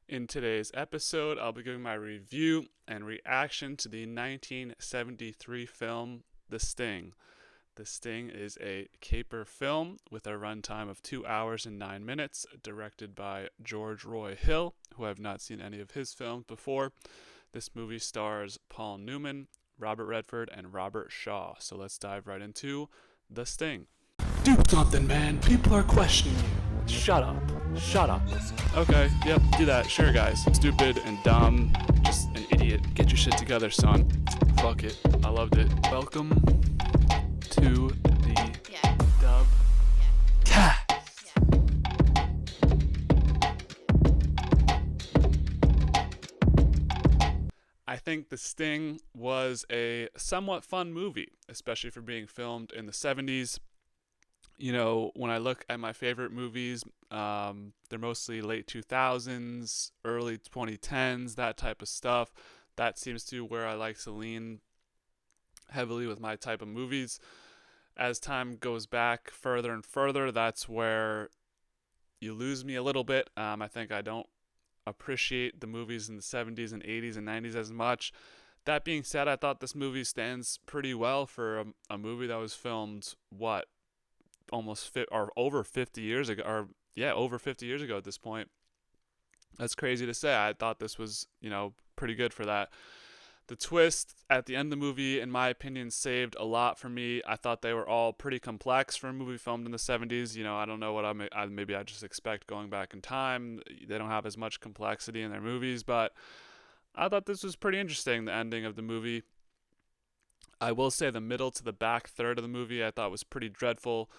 In today's episode, I'll be giving my review and reaction to the 1973 film The Sting. The Sting is a caper film with a runtime of 2 hours and 9 minutes, directed by George Roy Hill, who I've not seen any of his films before. This movie stars Paul Newman, Robert Redford, and Robert Shaw. So let's dive right into The Sting. Do something, man. People are questioning you. Shut up. Shut up. Okay, yep, do that. Sure, guys. Stupid and dumb. Just an idiot. Get your shit together, son. Fuck it. I loved it. Welcome to the Dub Cast. I think The Sting was a somewhat fun movie, especially for being filmed in the 70s. You know, when I look at my favorite movies, they're mostly late 2000s, early 2010s, that type of stuff. That seems to be where I like to lean heavily with my type of movies. As time goes back further and further, that's where you lose me a little bit. I think I don't appreciate the movies in the 70s and 80s and 90s as much. That being said, I thought this movie stands pretty well for a movie that was filmed, what, or over 50 years ago, or yeah, over 50 years ago at this point. That's crazy to say. I thought this was, pretty good for that. The twist at the end of the movie, in my opinion, saved a lot for me. I thought they were all pretty complex for a movie filmed in the 70s. I don't know what maybe I just expect going back in time. They don't have as much complexity in their movies, but I thought this was pretty interesting, the ending of the movie. I will say the middle to the back third of the movie I thought was pretty dreadful.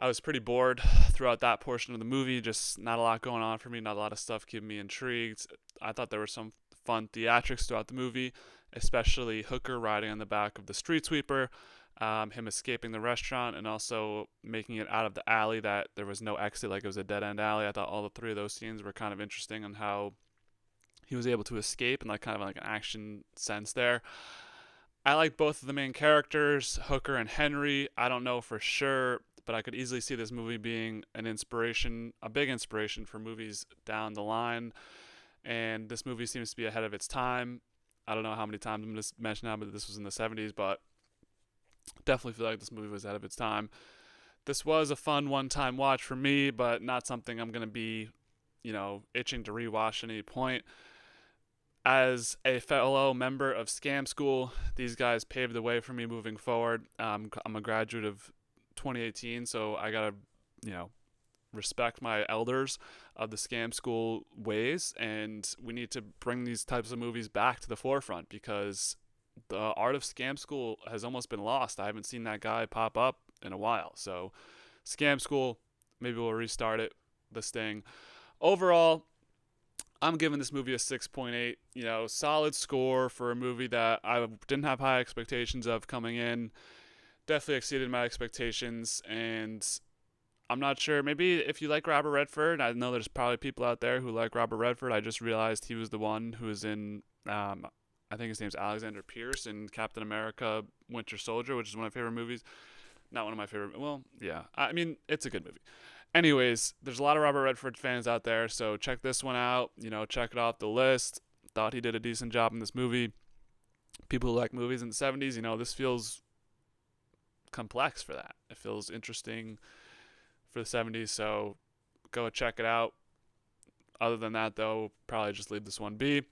I was pretty bored throughout that portion of the movie. Just not a lot going on for me, not a lot of stuff keeping me intrigued. I thought there were some fun theatrics throughout the movie, especially Hooker riding on the back of the street sweeper, him escaping the restaurant, and also making it out of the alley that there was no exit, like it was a dead end alley. I thought all the three of those scenes were kind of interesting on how he was able to escape and kind of like an action sense there. I like both of the main characters, Hooker and Henry. I don't know for sure, but I could easily see this movie being an inspiration, a big inspiration for movies down the line. And this movie seems to be ahead of its time. I don't know how many times I'm going to mention now, but this was in the 70s, but definitely feel like this movie was ahead of its time. This was a fun one-time watch for me, but not something I'm going to be, itching to rewatch at any point. As a fellow member of Scam School, these guys paved the way for me moving forward. I'm a graduate of 2018, so I gotta, respect my elders of the Scam School ways, and we need to bring these types of movies back to the forefront because the art of Scam School has almost been lost. I haven't seen that guy pop up in a while. So, Scam School, maybe we'll restart it. The Sting. Overall, I'm giving this movie a 6.8. Solid score for a movie that I didn't have high expectations of coming in. Definitely exceeded my expectations, and I'm not sure. Maybe if you like Robert Redford, I know there's probably people out there who like Robert Redford. I just realized he was the one who was in, I think his name's Alexander Pierce in Captain America Winter Soldier, which is one of my favorite movies. Not one of my favorite. Well, yeah. I mean, it's a good movie. Anyways, there's a lot of Robert Redford fans out there, so check this one out. Check it off the list. Thought he did a decent job in this movie. People who like movies in the 70s, this feels complex for that. It feels interesting for the 70s, so go check it out. Other than that, though, probably just leave this one be.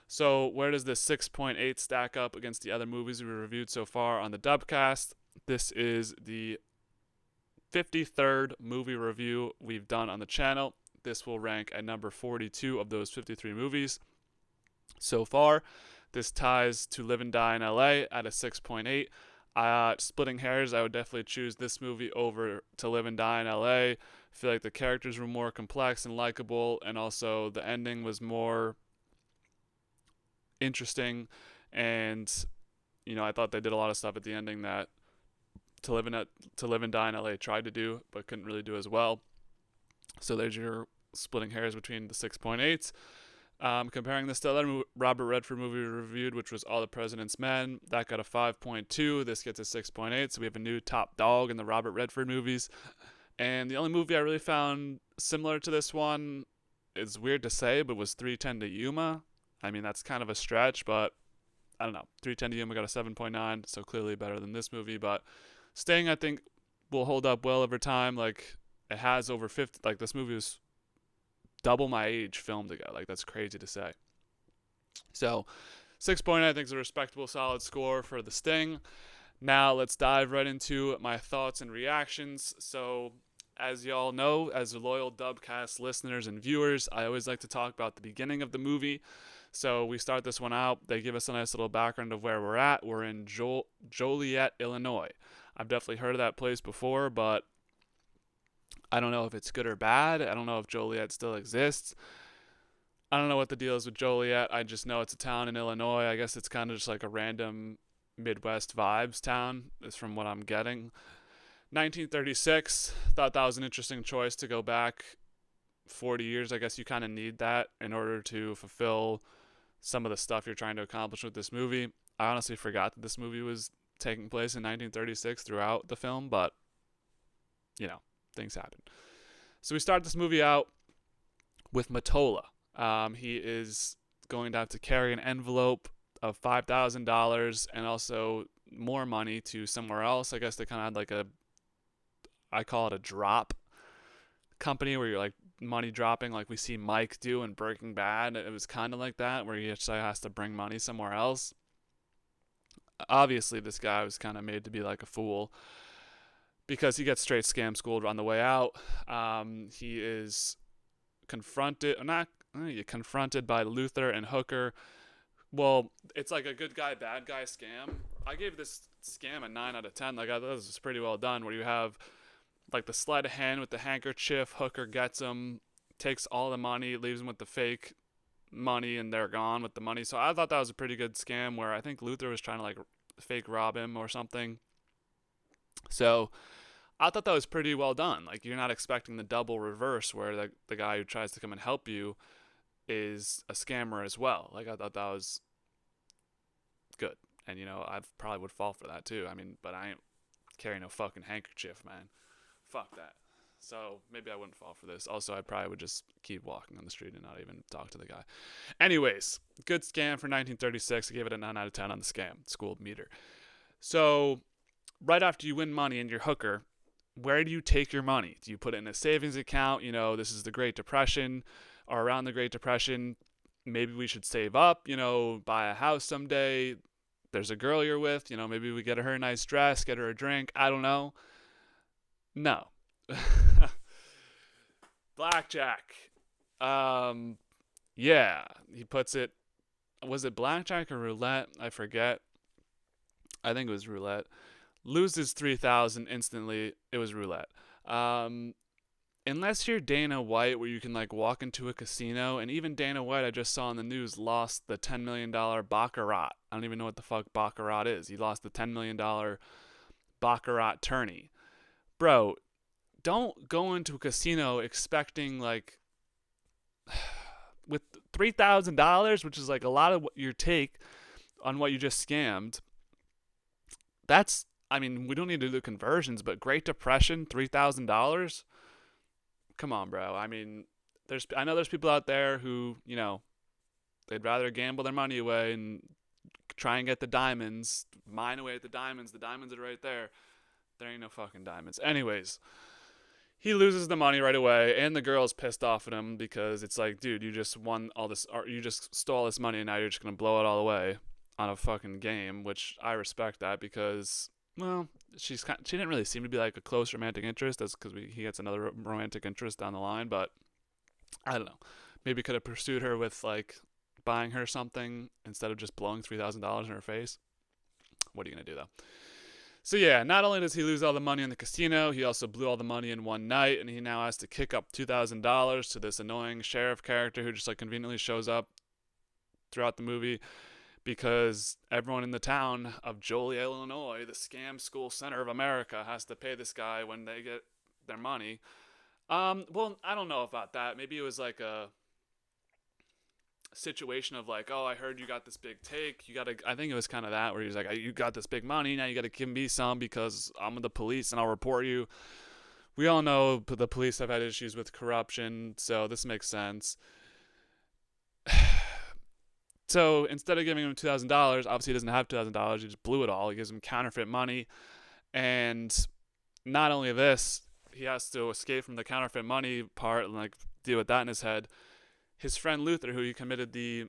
So where does this 6.8 stack up against the other movies we reviewed so far on the Dubcast? This is the 53rd movie review we've done on the channel. This will rank at number 42 of those 53 movies so far. This ties to Live and Die in LA at a 6.8. Splitting hairs, I would definitely choose this movie over To Live and Die in LA. I feel like the characters were more complex and likable, and also the ending was more interesting. And I thought they did a lot of stuff at the ending that To Live and Die in LA tried to do, but couldn't really do as well. So there's your splitting hairs between the 6.8s. Comparing this to the other Robert Redford movie we reviewed, which was All the President's Men, that got a 5.2. This gets a 6.8. So we have a new top dog in the Robert Redford movies. And the only movie I really found similar to this one it's weird to say, but was 310 to Yuma. I mean, that's kind of a stretch, but I don't know. 310 to Yuma got a 7.9, so clearly better than this movie. But Sting, I think, will hold up well over time. Like, it has over 50. Like, this movie was double my age filmed ago. Like, that's crazy to say. So, 6.8, I think, is a respectable, solid score for The Sting. Now, let's dive right into my thoughts and reactions. So, as y'all know, as loyal Dubcast listeners and viewers, I always like to talk about the beginning of the movie. So we start this one out. They give us a nice little background of where we're at. We're in Joliet, Illinois. I've definitely heard of that place before, but I don't know if it's good or bad. I don't know if Joliet still exists. I don't know what the deal is with Joliet. I just know it's a town in Illinois. I guess it's kind of just like a random Midwest vibes town, is from what I'm getting. 1936, thought that was an interesting choice to go back 40 years. I guess you kind of need that in order to fulfill some of the stuff you're trying to accomplish with this movie. I honestly forgot that this movie was taking place in 1936 throughout the film, but, you know, things happen. So we start this movie out with Mottola. He is going to have to carry an envelope of $5,000 and also more money to somewhere else. I guess they kind of had like I call it a drop company, where you're like money dropping, like we see Mike do in Breaking Bad. It was kind of like that, where he actually has to bring money somewhere else. Obviously, this guy was kind of made to be like a fool, because he gets straight scam schooled on the way out. He is confronted by Luther and Hooker. Well, it's like a good guy, bad guy scam. I gave this scam a 9 out of 10. Like, I thought this was pretty well done, where you have like the sleight of hand with the handkerchief. Hooker gets him, takes all the money, leaves him with the fake money, and they're gone with the money. So I thought that was a pretty good scam, where I think Luther was trying to like fake rob him or something. So I thought that was pretty well done. Like, you're not expecting the double reverse, where the guy who tries to come and help you is a scammer as well. Like, I thought that was good. And, you know, I probably would fall for that too. I mean, but I ain't carrying no fucking handkerchief, man. Fuck that. So maybe I wouldn't fall for this. Also, I probably would just keep walking on the street and not even talk to the guy. Anyways, good scam for 1936. I gave it a 9 out of 10 on the scam school meter. So right after you win money and you're Hooker, where do you take your money? Do you put it in a savings account? You know, this is the Great Depression, or around the Great Depression. Maybe we should save up, you know, buy a house someday. There's a girl you're with, you know, maybe we get her a nice dress, get her a drink. I don't know. No. Blackjack. Yeah, he puts it, was it blackjack or roulette? I forget. I think it was roulette. Loses 3,000 instantly. It was roulette. Unless you're Dana White, where you can like walk into a casino, and even Dana White, I just saw on the news, lost the $10 million baccarat. I don't even know what the fuck baccarat is. He lost the $10 million baccarat tourney. Bro, don't go into a casino expecting like with $3,000, which is like a lot of what your take on what you just scammed. That's, I mean, we don't need to do the conversions, but Great Depression, $3,000. Come on, bro. I mean, I know there's people out there who, you know, they'd rather gamble their money away and try and get the diamonds, mine away at the diamonds. The diamonds are right there. There ain't no fucking diamonds. Anyways, he loses the money right away, and the girl's pissed off at him, because it's like, dude, you just won all this, or you just stole all this money, and now you're just gonna blow it all away on a fucking game. Which I respect that, because, well, she didn't really seem to be like a close romantic interest. That's because he gets another romantic interest down the line. But I don't know, maybe could have pursued her with like buying her something instead of just blowing $3,000 in her face. What are you gonna do though? So yeah, not only does he lose all the money in the casino, he also blew all the money in one night, and he now has to kick up $2,000 to this annoying sheriff character who just like conveniently shows up throughout the movie, because everyone in the town of Joliet, Illinois, the scam school center of America, has to pay this guy when they get their money. Well, I don't know about that. Maybe it was like a situation of like, oh, I heard you got this big take. I think it was kind of that, where he's like, you got this big money. Now you got to give me some because I'm with the police and I'll report you. we all know the police have had issues with corruption, so this makes sense. So instead of giving him $2,000, obviously he doesn't have $2,000. He just blew it all. He gives him counterfeit money, and not only this, he has to escape from the counterfeit money part and like deal with that in his head. His friend Luther, who he committed the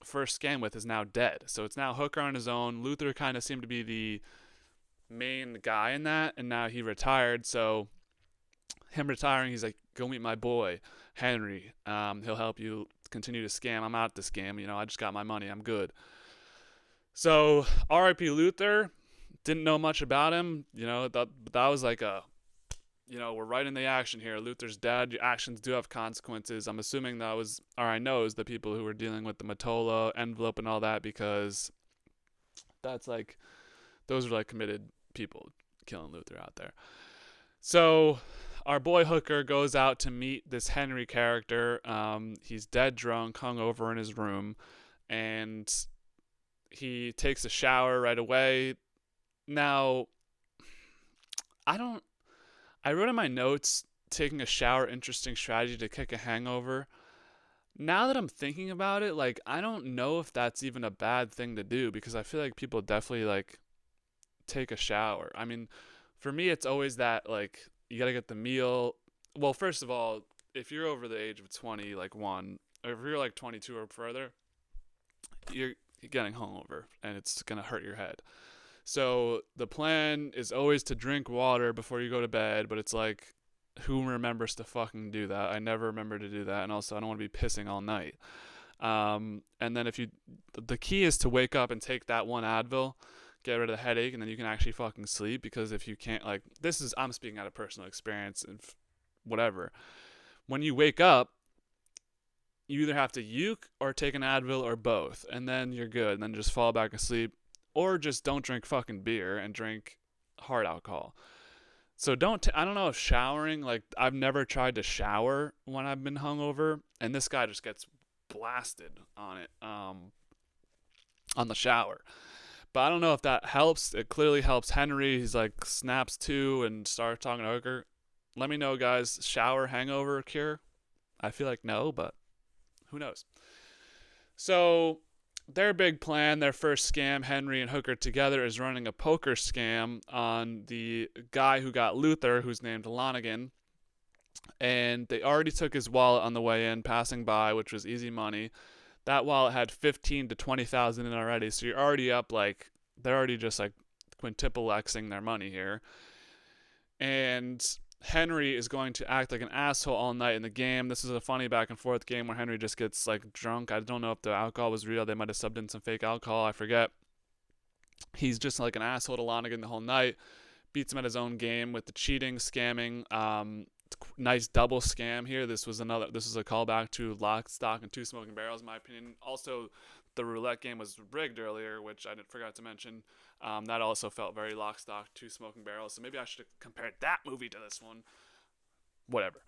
first scam with, is now dead. So it's now Hooker on his own. Luther kind of seemed to be the main guy in that, and now he retired. So him retiring, he's like, go meet my boy Henry. He'll help you continue to scam. I'm out to scam. I just got my money. I'm good. So R.I.P. Luther. Didn't know much about him. That was like we're right in the action here. Luther's dead. Your actions do have consequences. I'm assuming that was, or I know, is the people who were dealing with the Mottola envelope and all that, because that's like, those are like committed people killing Luther out there. So our boy Hooker goes out to meet this Henry character. He's dead drunk, hungover in his room, and he takes a shower right away. Now, I wrote in my notes, taking a shower, interesting strategy to kick a hangover. Now that I'm thinking about it, like, I don't know if that's even a bad thing to do, because I feel like people definitely, like, take a shower. I mean, for me, it's always that, like, you gotta get the meal. Well, first of all, if you're over the age of 20, like, or if you're, like, 22 or further, you're getting hungover, and it's gonna hurt your head. So the plan is always to drink water before you go to bed, but it's like, who remembers to fucking do that? I never remember to do that, and also I don't want to be pissing all night. And then the key is to wake up and take that one Advil, get rid of the headache, and then you can actually fucking sleep. Because if you can't, like, I'm speaking out of personal experience and whatever. When you wake up, you either have to uke or take an Advil or both, and then you're good, and then just fall back asleep. Or just don't drink fucking beer and drink hard alcohol. So I don't know if showering, like, I've never tried to shower when I've been hungover, and this guy just gets blasted on it, on the shower. But I don't know if that helps. It clearly helps Henry. He's like, snaps to and starts talking to Hooker. Let me know, guys. Shower hangover cure? I feel like no, but who knows? So their big plan, their first scam, Henry and Hooker together, is running a poker scam on the guy who got Luther, who's named Lonigan. And they already took his wallet on the way in, passing by, which was easy money. That wallet had 15 to 20,000 in already, so you're already up, like, they're already just like quintuple Xing their money here. And Henry is going to act like an asshole all night in the game. This is a funny back and forth game where Henry just gets like drunk. I don't know if the alcohol was real. They might have subbed in some fake alcohol. I forget. He's just like an asshole to Lonigan the whole night. Beats him at his own game with the cheating, scamming. Nice double scam here. This was a callback to Lock, Stock, and Two Smoking Barrels, in my opinion. Also, the roulette game was rigged earlier, which I forgot to mention. That also felt very Lock, Stock, Two Smoking Barrels. So maybe I should have compared that movie to this one. Whatever.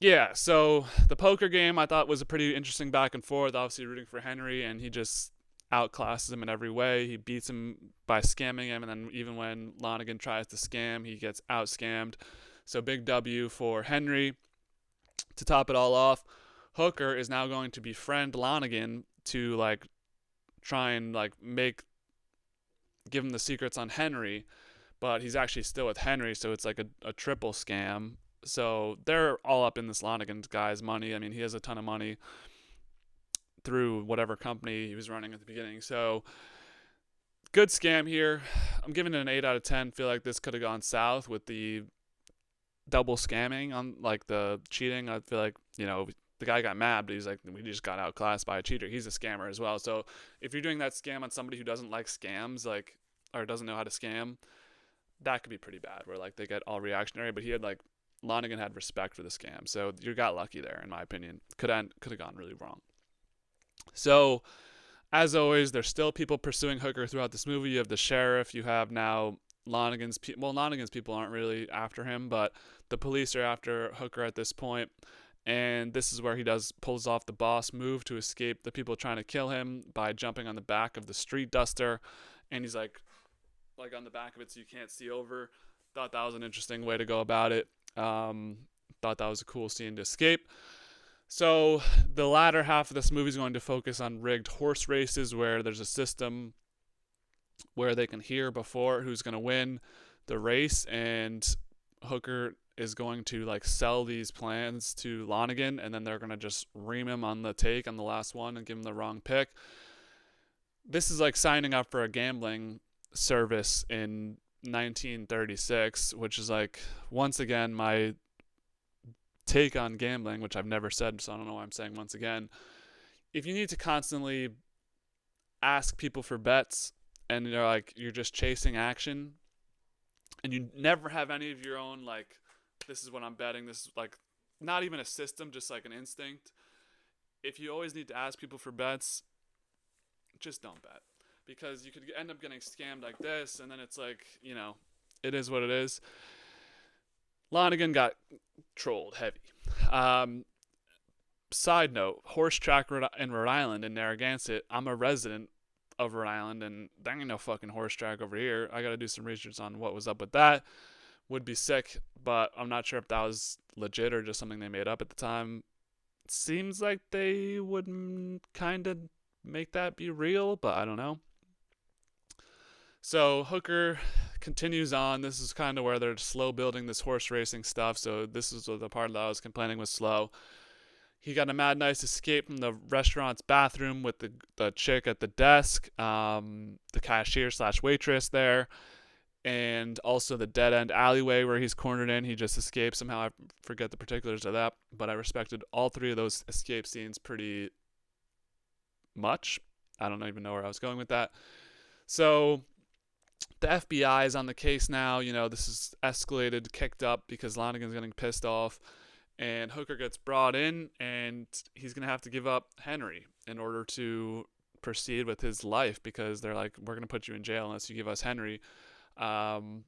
Yeah, so the poker game I thought was a pretty interesting back and forth. Obviously rooting for Henry, and he just outclasses him in every way. He beats him by scamming him, and then even when Lonigan tries to scam, he gets out-scammed. So big W for Henry. To top it all off, Hooker is now going to befriend Lonigan to like try and like give him the secrets on Henry, but he's actually still with Henry, so it's like a triple scam. So they're all up in this Lonigan guy's money. I mean, he has a ton of money through whatever company he was running at the beginning. So good scam here. I'm giving it an 8 out of 10. Feel like this could have gone south with the double scamming on like the cheating. I feel like, the guy got mad, but he's like, we just got outclassed by a cheater. He's a scammer as well. So if you're doing that scam on somebody who doesn't like scams, like, or doesn't know how to scam, that could be pretty bad, where like they get all reactionary. But Lonigan had respect for the scam. So you got lucky there, in my opinion. Could have gone really wrong. So as always, there's still people pursuing Hooker throughout this movie. You have the sheriff. You have now Lonigan's people aren't really after him, but the police are after Hooker at this point. And this is where he pulls off the boss move to escape the people trying to kill him by jumping on the back of the street duster. And he's like on the back of it so you can't see over. Thought that was an interesting way to go about it. Thought that was a cool scene to escape. So the latter half of this movie is going to focus on rigged horse races, where there's a system where they can hear before who's going to win the race, and Hooker is going to like sell these plans to Lonigan, and then they're going to just ream him on the take on the last one and give him the wrong pick. This is like signing up for a gambling service in 1936, which is like, once again, my take on gambling, which I've never said, so I don't know why I'm saying once again. If you need to constantly ask people for bets, and you're just chasing action, and you never have any of your own, like, this is what I'm betting, this is like not even a system, just like an instinct. If you always need to ask people for bets, just don't bet, because you could end up getting scammed like this, and then it's like, it is what it is. Lonigan got trolled heavy. Side note, horse track in Rhode Island, in Narragansett. I'm a resident of Rhode Island, and there ain't no fucking horse track over here. I gotta do some research on what was up with that. Would be sick, but I'm not sure if that was legit or just something they made up at the time. Seems like they would kind of make that be real, but I don't know. So Hooker continues on. This is kind of where they're slow building this horse racing stuff, so this is the part that I was complaining was slow. He got a mad nice escape from the restaurant's bathroom with the chick at the desk, the cashier / waitress there, and also the dead end alleyway where he's cornered in. He just escaped somehow. I forget the particulars of that, but I respected all three of those escape scenes pretty much. I don't even know where I was going with that. So the FBI is on the case now. This is escalated, kicked up because Lonigan's getting pissed off. And Hooker gets brought in, and he's going to have to give up Henry in order to proceed with his life, because they're like, we're going to put you in jail unless you give us Henry. So,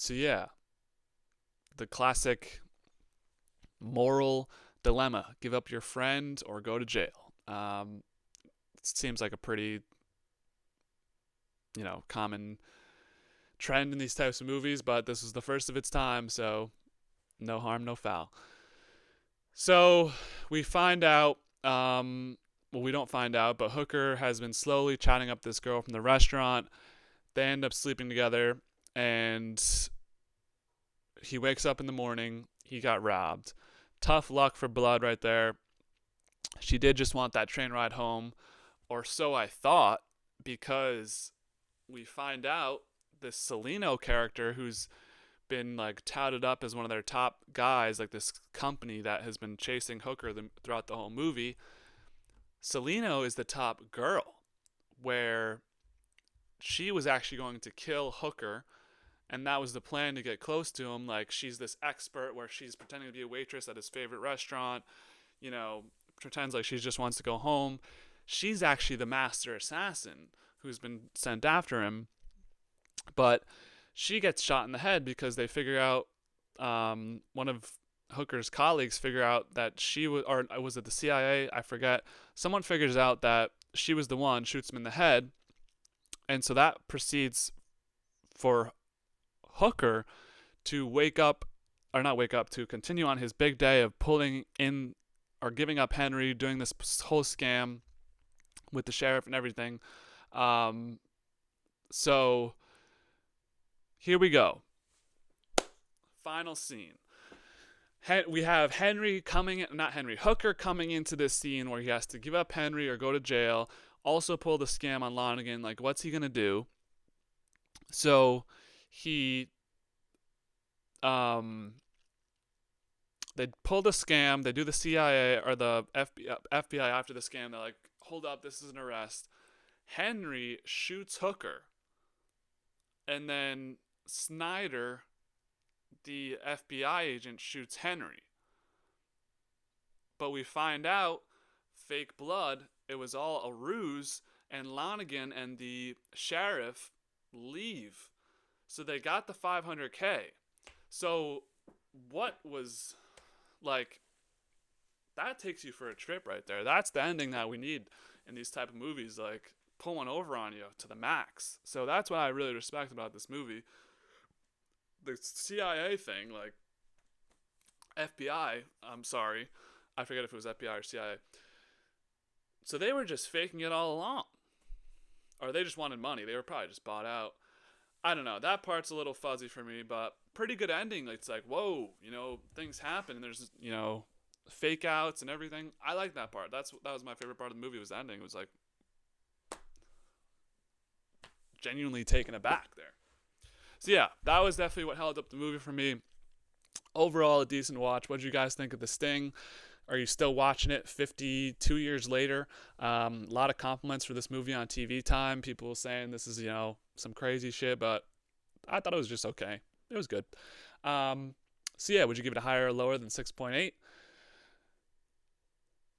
yeah. The classic moral dilemma. Give up your friend or go to jail. It seems like a pretty, common trend in these types of movies, but this is the first of its time, so no harm, no foul. So we find out, we don't find out, but Hooker has been slowly chatting up this girl from the restaurant. They end up sleeping together, and he wakes up in the morning. He got robbed. Tough luck for Blood right there. She did just want that train ride home, or so I thought, because we find out this Salino character, who's been like touted up as one of their top guys, like this company that has been chasing Hooker throughout the whole movie. Salino is the top girl, where she was actually going to kill Hooker, and that was the plan, to get close to him. Like, she's this expert where she's pretending to be a waitress at his favorite restaurant, pretends like she just wants to go home. She's actually the master assassin who's been sent after him, but she gets shot in the head because they figure out, one of Hooker's colleagues figure out that she was, or was it the CIA? I forget. Someone figures out that she was the one, shoots him in the head, and so that proceeds for Hooker to to continue on his big day of pulling in or giving up Henry, doing this whole scam with the sheriff and everything. So here we go. Final scene. We have Hooker coming into this scene where he has to give up Henry or go to jail. Also pull the scam on Lonigan. Like, what's he going to do? So they pull the scam. They do the CIA or the FBI after the scam. They're like, hold up, this is an arrest. Henry shoots Hooker. And then Snyder, the FBI agent, shoots Henry. But we find out, fake blood, it was all a ruse, and Lonigan and the sheriff leave. So they got the $500K. So what was, like, that takes you for a trip right there. That's the ending that we need in these type of movies, like, pulling over on you to the max. So that's what I really respect about this movie. the CIA thing, like FBI, I'm sorry, I forget if it was FBI or CIA. So they were just faking it all along. Or they just wanted money. They were probably just bought out. I don't know. That part's a little fuzzy for me, but pretty good ending. It's like, whoa, things happen and there's, fake outs and everything. I like that part. That was my favorite part of the movie was the ending. It was like genuinely taken aback there. So yeah, that was definitely what held up the movie for me. Overall, a decent watch. What did you guys think of The Sting? Are you still watching it 52 years later? A lot of compliments for this movie on TV Time. People saying this is, some crazy shit, but I thought it was just okay. It was good. So yeah, would you give it a higher or lower than 6.8?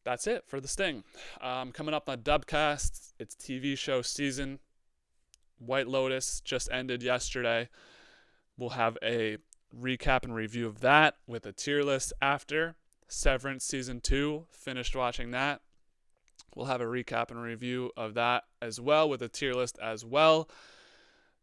That's it for The Sting. Coming up on Dubcast, it's TV show season. White Lotus just ended yesterday. We'll have a recap and review of that with a tier list after. Severance Season 2, finished watching that. We'll have a recap and review of that as well with a tier list as well.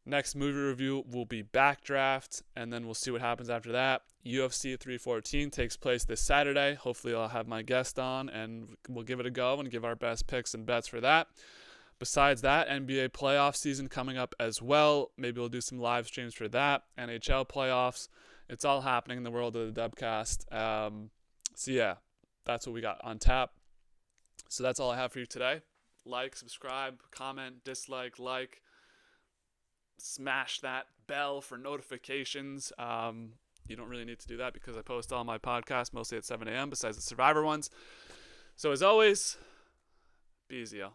Next movie review will be Backdraft, and then we'll see what happens after that. UFC 314 takes place this Saturday. Hopefully I'll have my guest on, and we'll give it a go and give our best picks and bets for that. Besides that, NBA playoff season coming up as well. Maybe we'll do some live streams for that. NHL playoffs. It's all happening in the world of the Dubcast. So yeah, that's what we got on tap. So that's all I have for you today. Like, subscribe, comment, dislike, like. Smash that bell for notifications. You don't really need to do that because I post all my podcasts mostly at 7 a.m. besides the Survivor ones. So as always, be easy, y'all.